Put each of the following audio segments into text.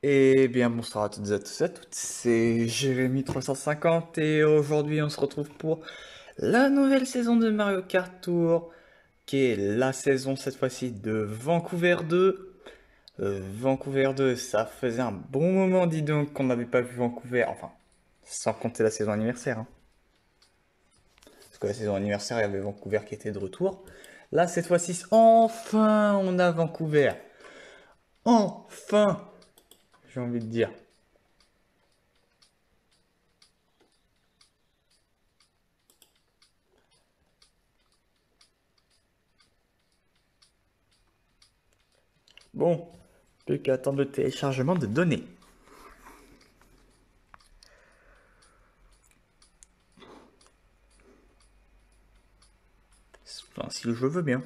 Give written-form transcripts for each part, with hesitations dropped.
Eh bien, bonsoir à toutes et à tous et à toutes, c'est Jérémy350 et aujourd'hui on se retrouve pour la nouvelle saison de Mario Kart Tour, qui est la saison cette fois-ci de Vancouver 2. Vancouver 2, ça faisait un bon moment, dis donc, qu'on n'avait pas vu Vancouver, enfin, sans compter la saison anniversaire, hein. Parce que la saison anniversaire, il y avait Vancouver qui était de retour. Là, cette fois-ci, enfin, on a Vancouver. Enfin, j'ai envie de dire. Bon, plus qu'à attendre le téléchargement de données. Enfin, si le jeu veut bien.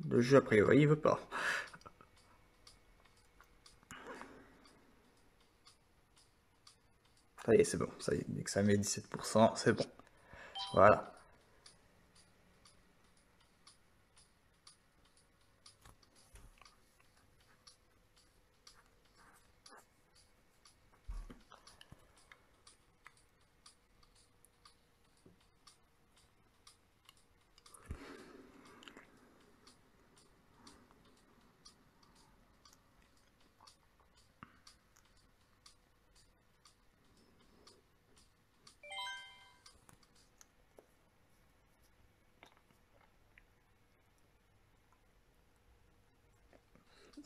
Le jeu, a priori, il veut pas. Ça y est, c'est bon. Ça y est, dès que ça met 17%, c'est bon. Voilà.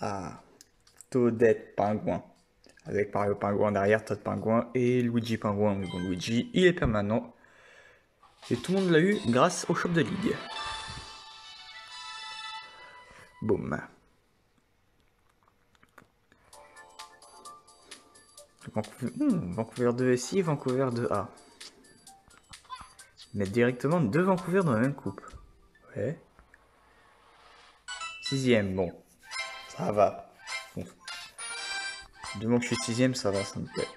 Ah, Toadette Pingouin. Avec Mario Pingouin derrière, Toad Pingouin et Luigi Pingouin. Mais bon, Luigi, il est permanent. Et tout le monde l'a eu grâce au shop de ligue. Boum. Vancouver 2 ici, Vancouver 2A. Mettre directement deux Vancouver dans la même coupe. Ouais. Sixième, bon. Ça va. Bon. Du moment que je suis sixième, ça va, ça me plaît.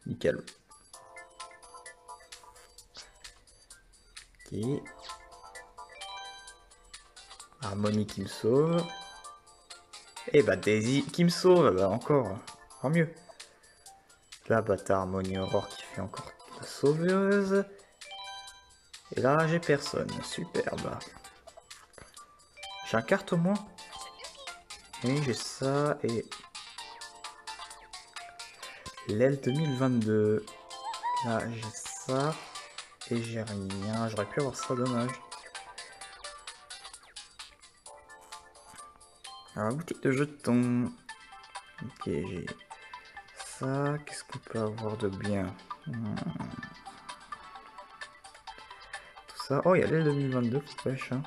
Nickel. Ok. Harmony qui me sauve. Et bah Daisy qui me sauve, bah encore mieux. Là, bâtard Harmony Aurore qui fait encore la sauveuse. Et là, j'ai personne, superbe. J'ai un carte au moins. Oui, j'ai ça et l'aile 2022. Là, j'ai ça et j'ai rien. J'aurais pu avoir ça, dommage. Alors, boutique de jetons. Ok, j'ai ça. Qu'est-ce qu'on peut avoir de bien? Tout ça. Oh, il y a l'aile 2022 qui pêche. Hein.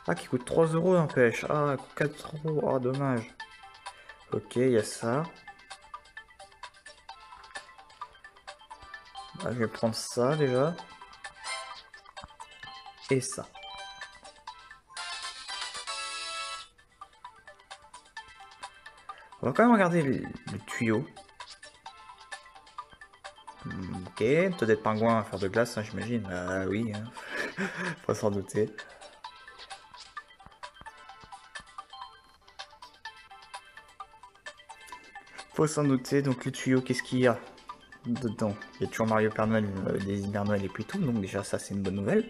Ah, qui coûte 3 euros en pêche. Ah, 4 euros. Ah, dommage. Ok, il y a ça. Ah, je vais prendre ça déjà. Et ça. On va quand même regarder le tuyau. Ok, peut-être pingouin à faire de glace, hein, j'imagine. Ah oui, hein. Faut s'en douter. Faut s'en douter, donc le tuyau, qu'est-ce qu'il y a dedans? Il y a toujours Mario Père Noël, des Père Noël et puis tout, donc déjà ça c'est une bonne nouvelle.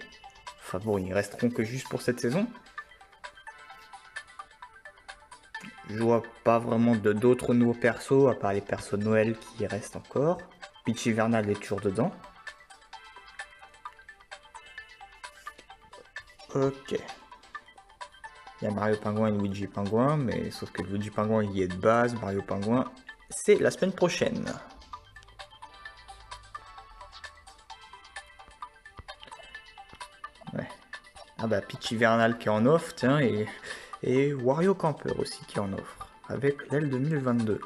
Enfin bon, ils resteront que juste pour cette saison. Je vois pas vraiment d'autres nouveaux persos, à part les persos de Noël qui restent encore. Peach Hivernal est toujours dedans. Ok. Il y a Mario Pingouin et Luigi Pingouin, mais sauf que Luigi Pingouin il y est de base, Mario Pingouin c'est la semaine prochaine. Ouais. Ah bah Peach Hivernal qui est en offre, tiens, et Wario Camper aussi qui est en offre, avec l'aile 2022.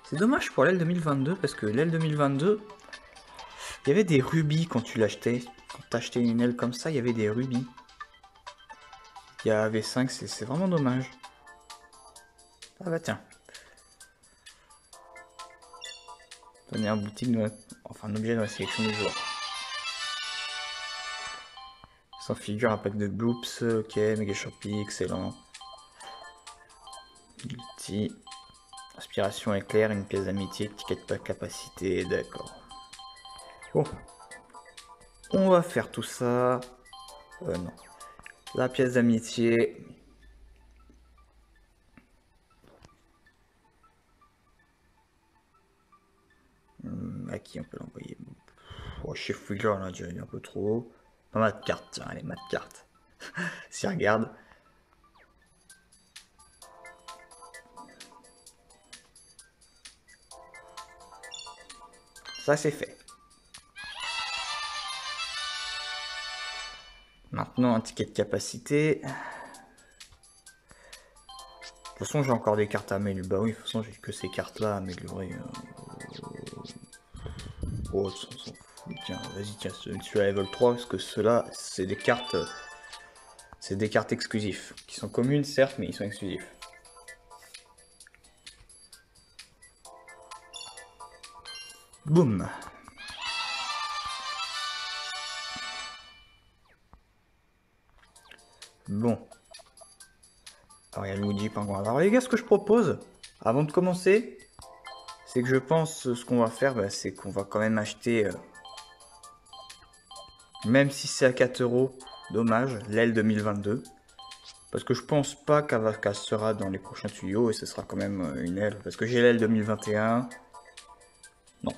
C'est dommage pour l'aile 2022, parce que l'aile 2022, il y avait des rubis quand tu l'achetais. Quand t'achetais une aile comme ça, il y avait des rubis. Il y avait 5, c'est vraiment dommage. Ah bah tiens. Donner un boutique, enfin un objet dans la sélection des joueurs. Sans figure, un pack de bloops, ok, méga Shopee, excellent. Multi. Inspiration éclair, une pièce d'amitié, ticket de capacité, d'accord. Bon. On va faire tout ça. Non. La pièce d'amitié. À qui on peut l'envoyer? Oh, chez Fouilleur, on a déjà eu un peu trop. Pas mal de cartes, tiens, allez, mat de cartes. Si regarde. Ça, c'est fait. Maintenant, un ticket de capacité. De toute façon, j'ai encore des cartes à améliorer. Bah oui, de toute façon, j'ai que ces cartes-là à améliorer. Oh, on s'en fout. Tiens, vas-y, tiens, celui à level 3, parce que ceux-là, c'est des cartes. C'est des cartes exclusives. Qui sont communes, certes, mais ils sont exclusifs. Boum. Bon. Alors, il y a Luigi Pingouin. Alors, les gars, ce que je propose, avant de commencer, c'est que je pense ce qu'on va faire, bah, c'est qu'on va quand même acheter, même si c'est à 4 €, dommage, l'aile 2022. Parce que je pense pas qu'elle sera dans les prochains tuyaux et ce sera quand même une aile. Parce que j'ai l'aile 2021. Non.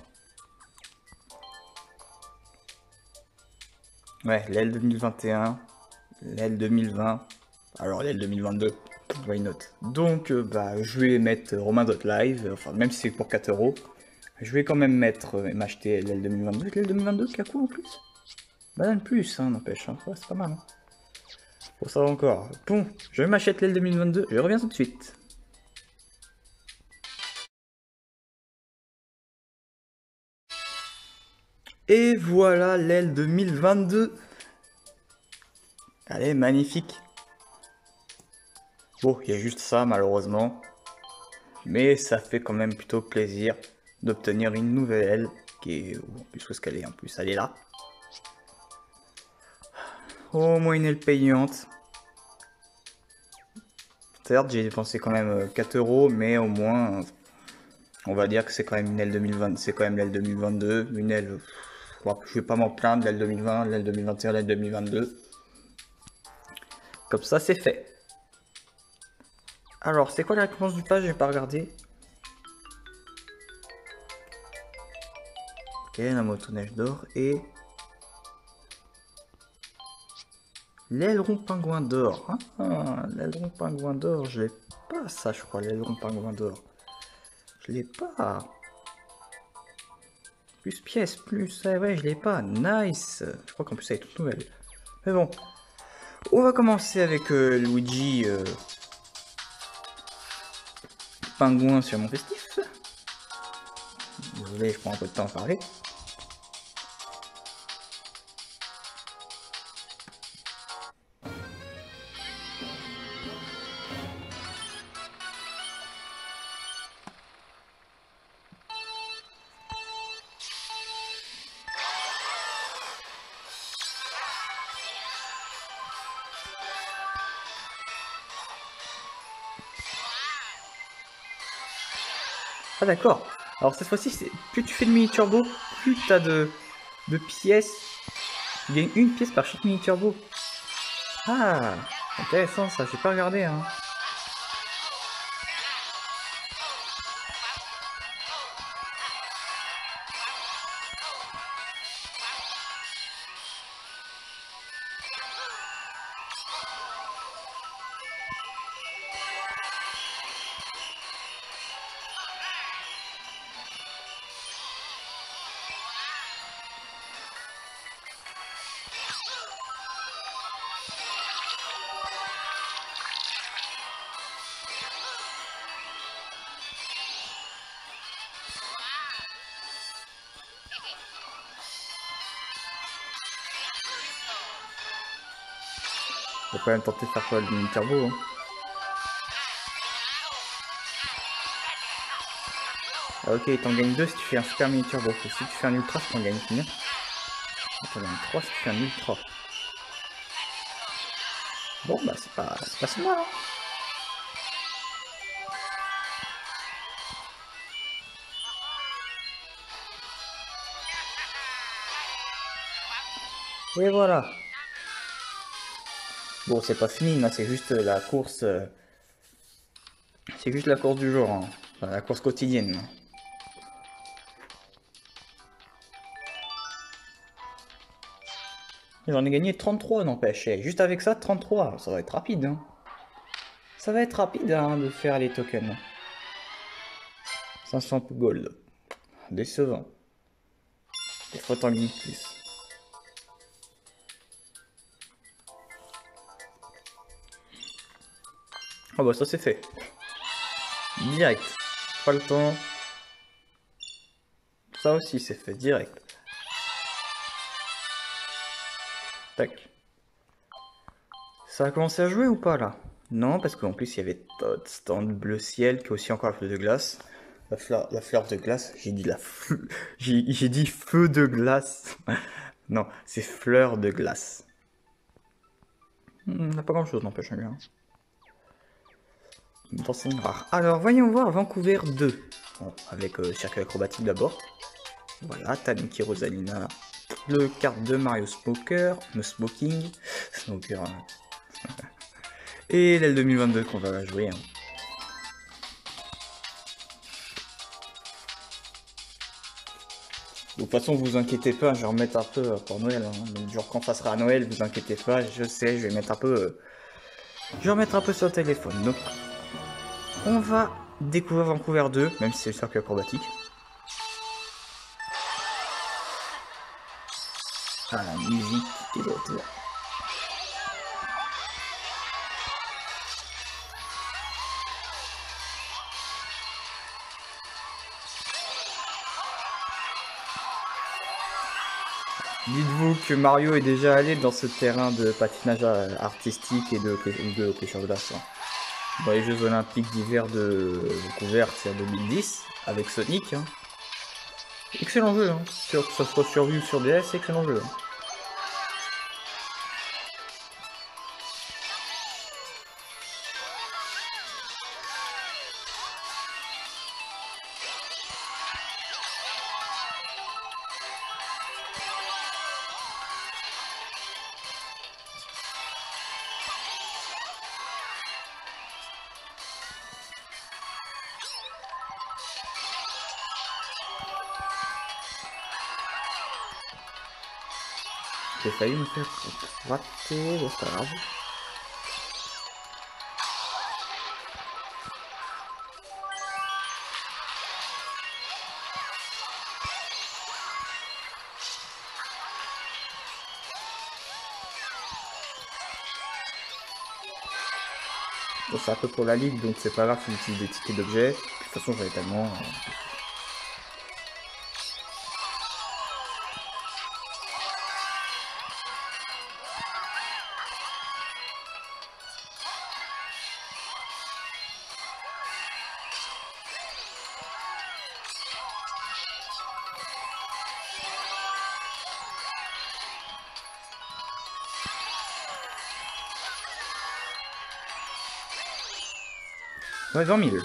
Ouais, l'aile 2021, l'aile 2020. Alors l'aile 2022, why not? Donc bah je vais mettre Romain.live, enfin même si c'est pour 4 €, je vais quand même m'acheter l'aile 2022. L'aile 2022 qui a quoi en plus? Bah de plus, hein, n'empêche, hein. Ouais, c'est pas mal. Hein. Pour ça encore. Bon, je m'achète l'aile 2022, je reviens tout de suite. Et voilà l'aile 2022. Elle est magnifique. Bon, il y a juste ça malheureusement. Mais ça fait quand même plutôt plaisir d'obtenir une nouvelle aile. Qui est... En plus, où est-ce qu'elle est? En plus, elle est là. Au moins une aile payante. Certes, j'ai dépensé quand même 4 €, mais au moins, on va dire que c'est quand même une aile 2020. C'est quand même l'aile 2022. Une aile... Je vais pas m'en plaindre, l'aile 2020, l'aile 2021, l'aile 2022. Comme ça, c'est fait. Alors, c'est quoi la récompense du page? J'ai pas regardé. Ok, la motoneige d'or et... L'aileron pingouin d'or. Ah, l'aileron pingouin d'or, je l'ai pas ça, je crois, l'aileron pingouin d'or. Je l'ai pas. Plus pièce, plus... Ah ouais, je l'ai pas. Nice. Je crois qu'en plus, elle est toute nouvelle. Mais bon. On va commencer avec Luigi Pingouin sur mon festif. Désolé, je prends un peu de temps à parler. Ah d'accord. Alors cette fois-ci, plus tu fais de mini turbo, plus tu as de pièces. Tu gagnes une pièce par chaque mini turbo. Ah, intéressant ça, j'ai pas regardé hein. On va quand même tenter de faire quoi le mini turbo hein. Ah, ok, t'en gagnes 2 si tu fais un super mini turbo. Si tu fais un ultra, t'en gagnes combien? T'en gagnes 3 si tu fais un ultra. Bon, bah, c'est pas si mal, hein. Et voilà. Bon, c'est pas fini, là, c'est juste la course. C'est juste la course du jour, hein. Enfin, la course quotidienne. J'en ai gagné 33, n'empêche. Et juste avec ça, 33. Ça va être rapide, hein. Ça va être rapide, hein, de faire les tokens. 500 gold. Décevant. Des fois, t'en gagnes plus. Ah bah, ça c'est fait. Direct. Pas le temps. Ça aussi, c'est fait. Direct. Tac. Ça a commencé à jouer ou pas là? Non, parce qu'en plus il y avait Todd, Stand, Bleu Ciel, qui est aussi encore la fleur de glace. La fleur de glace, j'ai dit j'ai dit feu de glace. Non, c'est fleur de glace. On n'a pas grand chose, n'empêche bien. Dans c'est rare. Alors, voyons voir Vancouver 2. Bon, avec circuit acrobatique d'abord. Voilà, Tanuki Rosalina. Le carte de Mario Smoker. Le Smoking. Smoker. Et l'aile 2022 qu'on va jouer. Hein. De toute façon, vous inquiétez pas, je vais remettre un peu pour Noël. Hein. Donc, genre, quand ça sera à Noël, vous inquiétez pas, je sais, je vais mettre un peu. Je vais remettre un peu sur le téléphone. Donc, on va découvrir Vancouver 2, même si c'est le circuit acrobatique. Ah, la musique qui est de retour. Dites-vous que Mario est déjà allé dans ce terrain de patinage artistique et de hockey sur glace. Hein. Dans les Jeux Olympiques d'hiver de Vancouver, c'est en 2010, avec Sonic. Hein. Excellent jeu, hein. Que ça soit sur Wii ou sur DS, excellent jeu. Hein. J'ai failli me faire rater, c'est pas grave. Bon, c'est un peu pour la ligue, donc c'est pas grave si j'utilise des tickets d'objets. De toute façon, j'en ai tellement. Ouais, 20 000.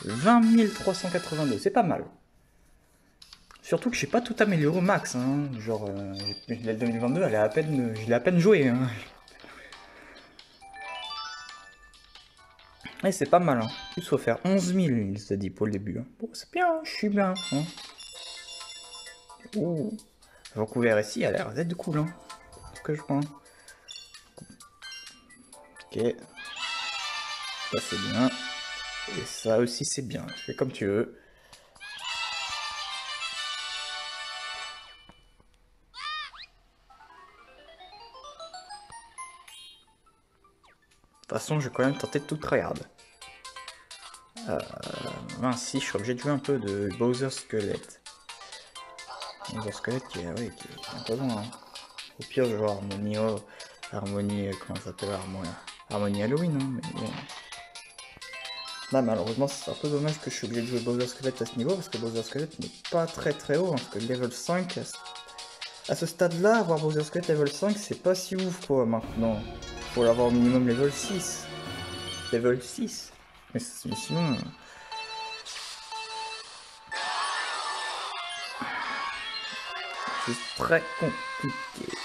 20 382, c'est pas mal. Surtout que j'ai pas tout amélioré au max. Hein. Genre, la 2022, elle est à peine, je l'ai à peine joué. Hein. Et c'est pas mal. Hein. Il faut faire 11 000, il s'est dit pour le début. Hein. Bon, c'est bien, je suis bien. Hein. Oh. Vancouver ici a l'air d'être cool. Hein. Ce que je vois. Ok. Ça c'est bien. Et ça aussi c'est bien. Fais comme tu veux. De toute façon, je vais quand même tenter de tout tryhard. Mince, si, je suis obligé de jouer un peu de Bowser Squelette. Bowser Squelette qui est imposant. Hein. Au pire, je vois Harmonie, comment ça s'appelle Harmonie Halloween, hein, mais bon. Là, malheureusement, c'est un peu dommage que je suis obligé de jouer Bowser Squelette à ce niveau, parce que Bowser Squelette n'est pas très haut, hein, parce que level 5, à ce stade-là, avoir Bowser Squelette level 5, c'est pas si ouf, quoi, maintenant. faut l'avoir au minimum level 6. Level 6. Mais sinon... c'est très compliqué.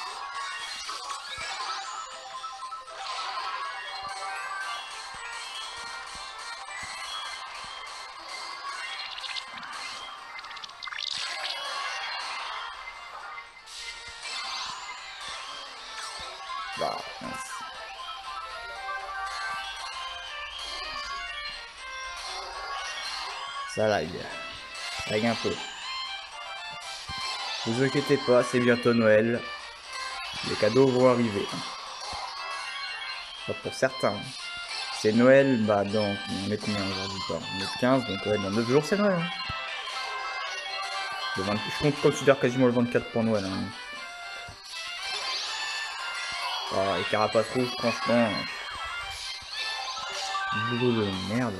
Bah, mince. Ça lag. Lag un peu. Ne vous inquiétez pas, c'est bientôt Noël. Les cadeaux vont arriver. Pas pour certains. C'est Noël, bah donc on est combien aujourd'hui? On est 15, donc ouais, dans 9 jours c'est Noël. Je considère quasiment le 24 pour Noël. Ah, et Carapace Rouge, franchement... boulot de merde.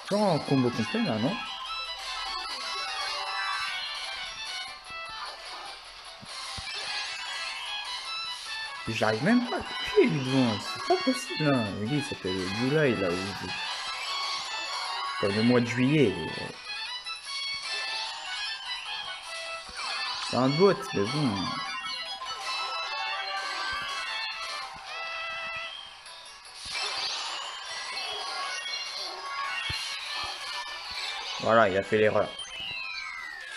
Genre un combo complet là, non? J'arrive même pas à tuer lui devant, c'est pas possible là. Lui il s'appelle July là, comme le mois de juillet. C'est un bot, mais bon. Voilà, il a fait l'erreur. Il a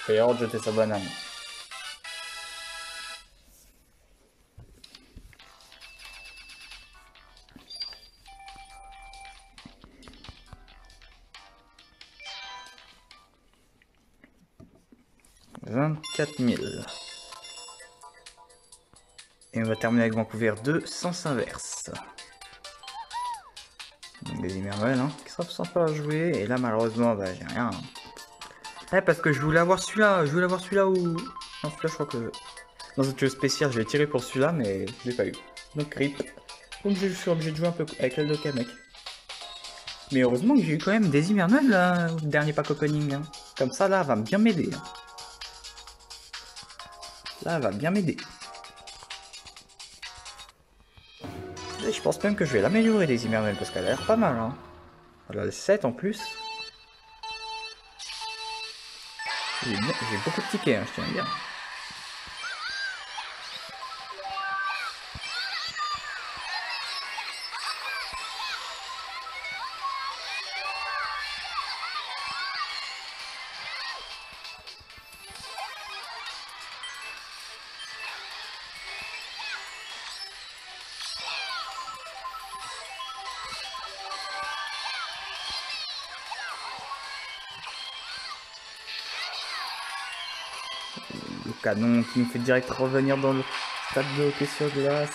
fait l'erreur de jeter sa banane. « 24 000. » Et on va terminer avec Vancouver 2, sens inverse. Donc des Emerald, hein, qui sera sympa à jouer. Et là, malheureusement, bah, j'ai rien. Ouais, parce que je voulais avoir celui-là. Je voulais avoir celui-là où... Non, celui-là, je crois que... Dans ce jeu spécial, je vais tirer pour celui-là, mais je l'ai pas eu. Donc, rip. Donc, je suis obligé de jouer un peu avec l'aile de Kamek. Mais heureusement que j'ai eu quand même des Emerald, là, au dernier pack opening. Hein. Comme ça, là, elle va bien m'aider. Hein. Là, elle va bien m'aider. Je pense même que je vais l'améliorer des Emerald parce qu'elle a l'air pas mal. Hein. Elle a le 7 en plus. J'ai beaucoup de tickets, hein, je tiens à dire. Le canon qui nous fait direct revenir dans le stade de hockey sur glace.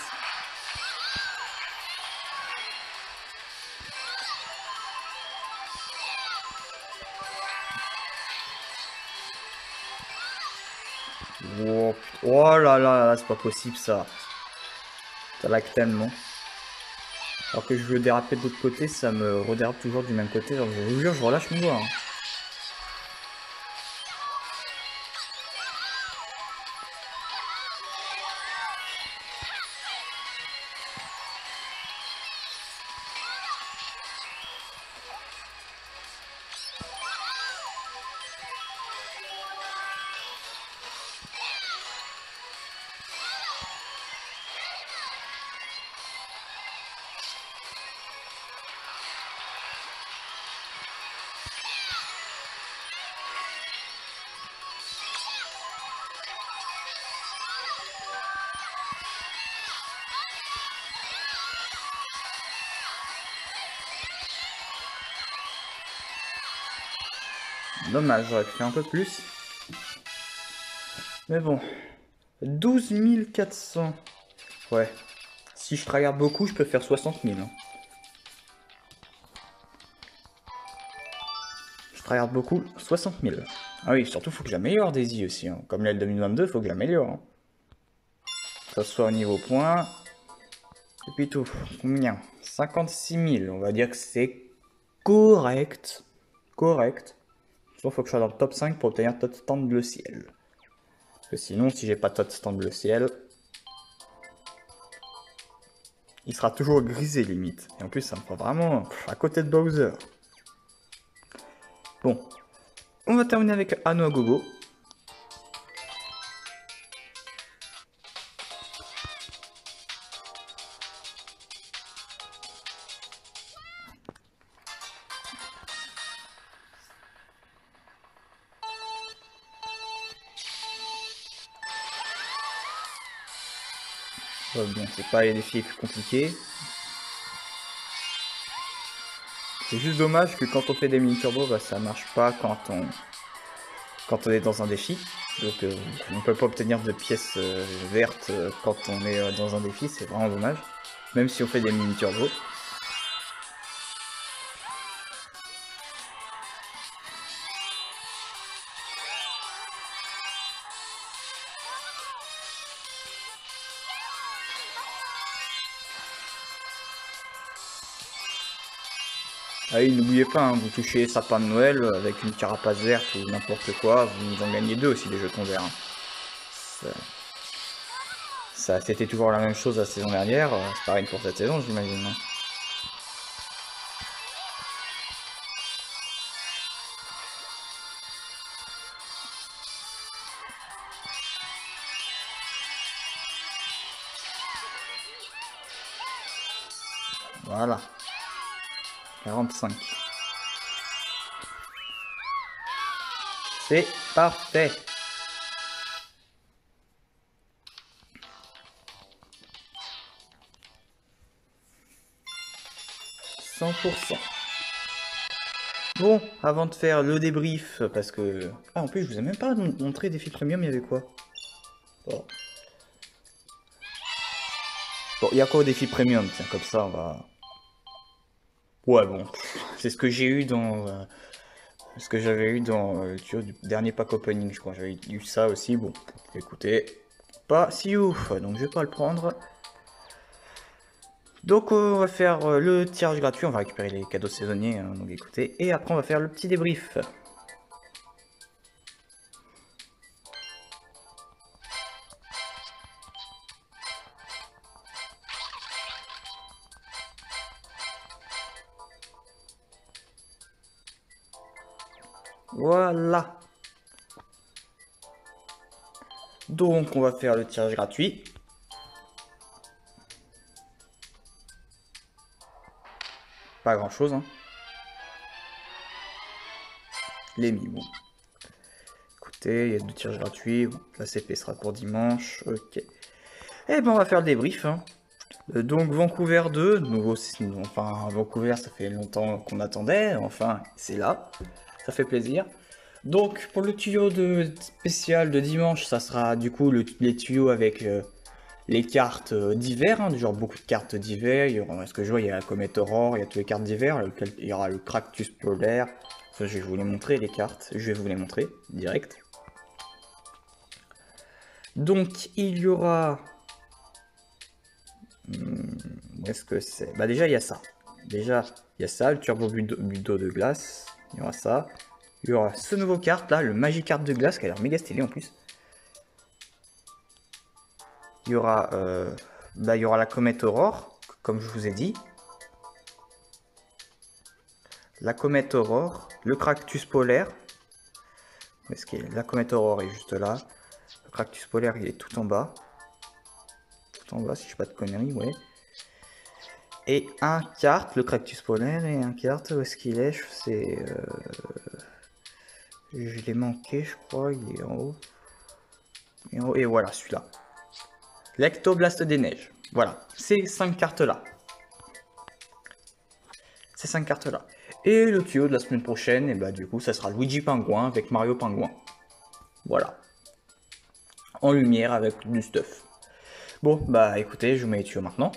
Oh, oh là là, c'est pas possible ça. Ça lag tellement. Alors que je veux déraper de l'autre côté, ça me redérape toujours du même côté. Alors je vous jure, je relâche mon doigt. Hein. Dommage, j'aurais pu faire un peu plus. Mais bon. 12 400. Ouais. Si je regarde beaucoup, je peux faire 60 000. Hein. Je tryhard beaucoup, 60 000. Ah oui, surtout faut que j'améliore Daisy aussi. Hein. Comme l'aile 2022, faut que j'améliore. Hein. Que ce soit au niveau points. Et puis tout. Combien? 56 000. On va dire que c'est correct. Correct. Sauf faut que je sois dans le top 5 pour obtenir Touchdown bleu ciel. Parce que sinon, si j'ai pas Touchdown bleu ciel, il sera toujours grisé limite. Et en plus, ça me fera vraiment à côté de Bowser. Bon. On va terminer avec Anno à gogo. Bon, c'est pas les défis les plus compliqués. C'est juste dommage que quand on fait des mini turbos, bah, ça marche pas quand on est dans un défi. Donc on peut pas obtenir de pièces vertes quand on est dans un défi, c'est vraiment dommage. Même si on fait des mini turbos. Ah oui, n'oubliez pas, hein, vous touchez sapin de Noël avec une carapace verte ou n'importe quoi, vous en gagnez 2 aussi des jetons verts. Hein. C'était toujours la même chose la saison dernière, c'est pareil pour cette saison j'imagine. Hein. Voilà. 45. C'est parfait. Bon, avant de faire le débrief, parce que... Ah, en plus, je vous ai même pas montré défi premium, il y avait quoi? Bon, il y a quoi au défi premium? Tiens, comme ça, on va... Ouais, bon, c'est ce que j'ai eu dans... ce que j'avais eu dans le tuyau du dernier pack opening, je crois. J'avais eu ça aussi, bon, écoutez, pas si ouf, donc je vais pas le prendre. Donc on va faire le tirage gratuit, on va récupérer les cadeaux saisonniers, hein, donc écoutez, et après on va faire le petit débrief. Voilà. Donc on va faire le tirage gratuit. Pas grand chose, hein. Les mis, bon. Écoutez, il y a 2 tirages gratuits. Bon, la CP sera pour dimanche. Ok. Et ben on va faire le débrief. Hein. Donc Vancouver 2, nouveau, enfin Vancouver ça fait longtemps qu'on attendait, enfin c'est là, ça fait plaisir. Donc pour le tuyau spécial de dimanche, ça sera du coup les tuyaux avec les cartes d'hiver, hein, du genre beaucoup de cartes d'hiver. Ce que je vois, il y a la comète Aurore, il y a toutes les cartes d'hiver, il y aura le Cactus polaire. Ça, je vais vous les montrer les cartes, je vais vous les montrer direct. Donc il y aura... Où est-ce que c'est? Bah déjà il y a ça. Déjà il y a ça, le turbo budo de glace. Il y aura ça. Il y aura ce nouveau carte là, le Magikarp de glace qui a l'air méga stylé en plus. Il y aura, il y aura la comète Aurore, comme je vous ai dit. La comète Aurore, le Cactus polaire. Où est-ce qu'il est? La comète Aurore est juste là. Le Cactus polaire il est tout en bas. Tout en bas si je fais pas de conneries, ouais. Et un carte, le Cactus polaire, et un carte, où est-ce qu'il est? C'est... Je l'ai manqué, je crois, il est en haut. Et voilà, celui-là. L'Ectoblast des neiges. Voilà, ces 5 cartes-là. Ces 5 cartes-là. Et le tuyau de la semaine prochaine, et bah du coup, ça sera Luigi Pingouin avec Mario Pingouin. Voilà. En lumière avec du stuff. Bon, bah écoutez, je vous mets les tuyaux maintenant.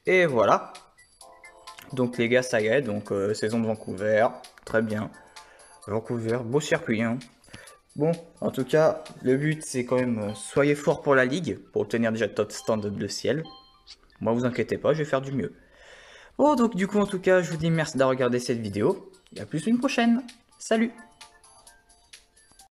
Et voilà. Donc les gars, ça y est, donc saison de Vancouver, très bien. Vancouver, beau circuit, hein. Bon, en tout cas, le but c'est quand même soyez fort pour la ligue, pour obtenir déjà top stand de ciel. Moi, vous inquiétez pas, je vais faire du mieux. Bon, donc du coup, en tout cas, je vous dis merci d'avoir regardé cette vidéo, et à plus une prochaine. Salut!